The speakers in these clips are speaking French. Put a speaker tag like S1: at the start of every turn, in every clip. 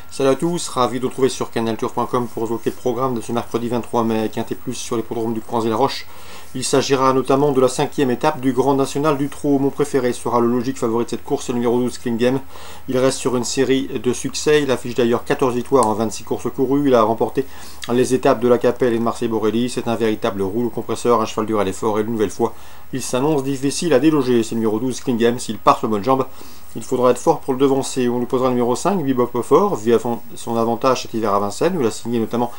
S1: Salut à tous, ravi de vous retrouver sur canaltour.com pour évoquer le programme de ce mercredi 23 mai Quintet Plus sur l'hippodrome du Croisé-la-Roche. Il s'agira notamment de la 5e étape du Grand National du Trot. Mon préféré sera le logique favori de cette course, le numéro 12 Klingem. Il reste sur une série de succès, il affiche d'ailleurs 14 victoires en 26 courses courues. Il a remporté les étapes de la Capelle et de Marseille-Borelli. C'est un véritable rouleau compresseur, un cheval dur à l'effort et une nouvelle fois, il s'annonce difficile à déloger. C'est le numéro 12 Klingem, s'il part sur bonne jambe, il faudra être fort pour le devancer. On lui posera le numéro 5, Bebop Fort, vu son avantage cet hiver à Vincennes, où il a signé notamment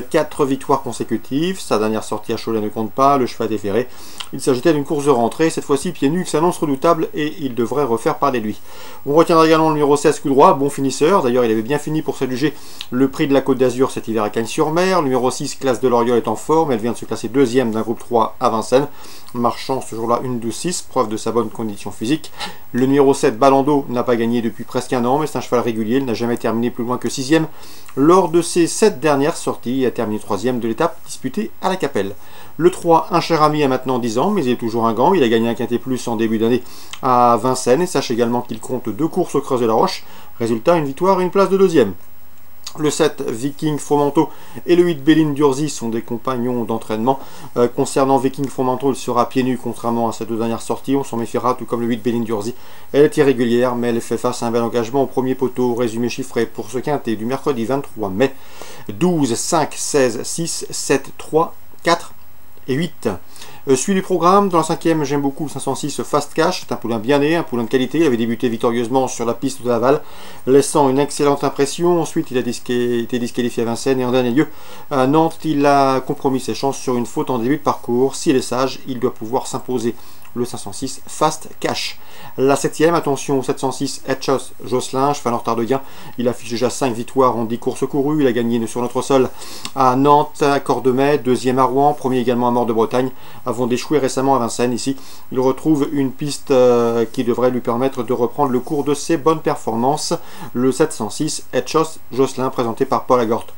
S1: 4 victoires consécutives. Sa dernière sortie à Cholet ne compte pas, le cheval est déféré. Il s'agitait d'une course de rentrée, cette fois-ci pieds nus, qui s'annonce redoutable et il devrait refaire parler de lui. On retiendra également le numéro 16, Coup droit, bon finisseur. D'ailleurs, il avait bien fini pour s'adjuger le prix de la Côte d'Azur cet hiver à Cagnes-sur-Mer. Le numéro 6, Classe de l'Oriol, est en forme. Elle vient de se classer deuxième d'un groupe 3 à Vincennes, marchant ce jour-là une 12-6, preuve de sa bonne condition physique. Le numéro 7, Ballando, n'a pas gagné depuis presque un an, mais c'est un cheval régulier. Il n'a jamais terminé plus loin que 6e lors de ses 7 dernières sorties. Il a terminé 3e de l'étape disputée à la Capelle. Le 3, Un cher ami, a maintenant 10 ans, mais il est toujours un gant. Il a gagné un Quintet Plus en début d'année à Vincennes. Et sache également qu'il compte 2 courses au Creusé-la-Roche. Résultat, une victoire et une place de deuxième. Le 7, Viking Fromanteau, et le 8, Béline d'Urzy sont des compagnons d'entraînement. Concernant Viking Fromanteau, il sera pieds nus contrairement à ses 2 dernières sorties. On s'en méfiera, tout comme le 8, Béline d'Urzy. Elle est irrégulière, mais elle fait face à un bel engagement au premier poteau. Résumé chiffré pour ce quintet du mercredi 23 mai. 12, 5, 16, 6, 7, 3, 4 et 8. Suivi du programme, dans la 5e, j'aime beaucoup le 506 Fast Cash. C'est un poulain bien né, un poulain de qualité. Il avait débuté victorieusement sur la piste de Laval, laissant une excellente impression. Ensuite, il a été disqualifié à Vincennes et en dernier lieu à Nantes, il a compromis ses chances sur une faute en début de parcours. S'il est sage, il doit pouvoir s'imposer. Le 506 Fast Cash. La 7e, attention au 706 Etchos Jocelyn, cheval en retard de gain. Il affiche déjà 5 victoires en 10 courses courues. Il a gagné sur notre sol à Nantes, à Cordemais, 2e à Rouen, 1er également à Mort de Bretagne, avant d'échouer récemment à Vincennes. Ici, il retrouve une piste qui devrait lui permettre de reprendre le cours de ses bonnes performances. Le 706 Etchos Jocelyn, présenté par Paul Agorte.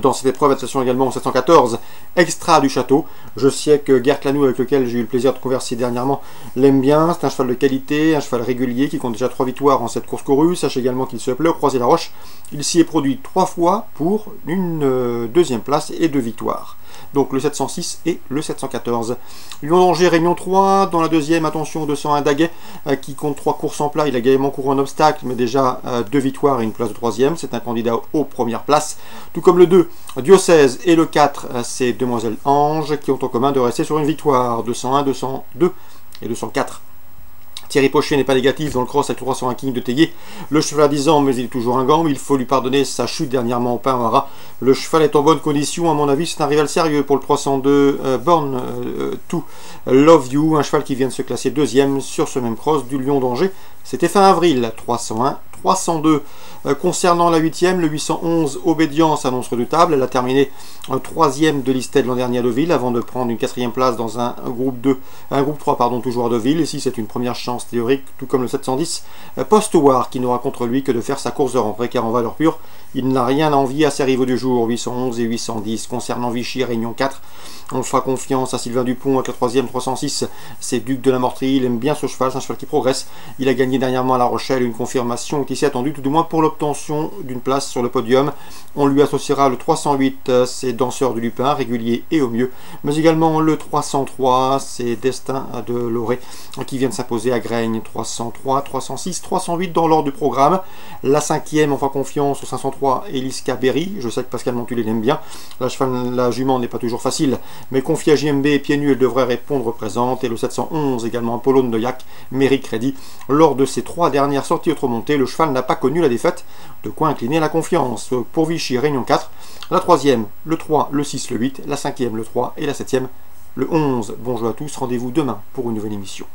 S1: Dans cette épreuve, attention également au 714 Extra du Château. Je sais que Gert Lanou, avec lequel j'ai eu le plaisir de converser dernièrement, l'aime bien. C'est un cheval de qualité, un cheval régulier qui compte déjà 3 victoires en cette course courue. Sachez également qu'il se plaît au Croisé-la-Roche. Il s'y est produit 3 fois pour une 2e place et 2 victoires. Donc le 706 et le 714. Lyon d'Angers, Réunion 3. Dans la 2e, attention au 201 Daguet qui compte 3 courses en plat. Il a également couru en obstacle, mais déjà 2 victoires et une place de 3e. C'est un candidat aux premières places. Tout comme le 2, Diocèse, et le 4, c'est Demoiselle Ange qui ont en commun de rester sur une victoire. 201, 202 et 204. Thierry Pochet n'est pas négatif dans le cross avec 301 King de Théier. Le cheval a 10 ans, mais il est toujours un gant. Mais il faut lui pardonner sa chute dernièrement au Pain-Mara. Le cheval est en bonne condition. À mon avis, c'est un rival sérieux pour le 302 Born to Love You. Un cheval qui vient de se classer 2e sur ce même cross du Lion d'Angers. C'était fin avril. 301, 302. Concernant la 8e, le 811 Obédience annonce redoutable. Elle a terminé 3e de Listed l'an dernier à Deauville avant de prendre une 4e place dans un groupe 3 toujours à Deauville. Ici, c'est une première chance théorique, tout comme le 710 Post-War qui n'aura contre lui que de faire sa course de rentrée, car en valeur pure, il n'a rien à envier à ses rivaux du jour, 811 et 810. Concernant Vichy, Réunion 4, on fera confiance à Sylvain Dupont avec la 3e 306. C'est Duc de la Mortrie, il aime bien ce cheval, c'est un cheval qui progresse. Il a gagné dernièrement à La Rochelle, une confirmation qui s'est attendue, tout du moins pour l'obtention d'une place sur le podium. On lui associera le 308, c'est Danseur du Lupin, régulier et au mieux, mais également le 303, c'est Destin de Loré, qui vient de s'imposer à Graigne. 303, 306, 308 dans l'ordre du programme. La 5e, on fera confiance au 503 Eliska Berry. Je sais que Pascal Montulé l'aime bien. La jument n'est pas toujours facile, mais confiée à JMB et pieds nus, elle devrait répondre présente. Et le 711 également, Apollo de Noyac, mérite crédit. Lors de ses 3 dernières sorties autre-montées, le cheval n'a pas connu la défaite, de quoi incliner la confiance. Pour Vichy, Réunion 4, la 3e, le 3, le 6, le 8, la 5e, le 3 et la 7e, le 11. Bonjour à tous, rendez-vous demain pour une nouvelle émission.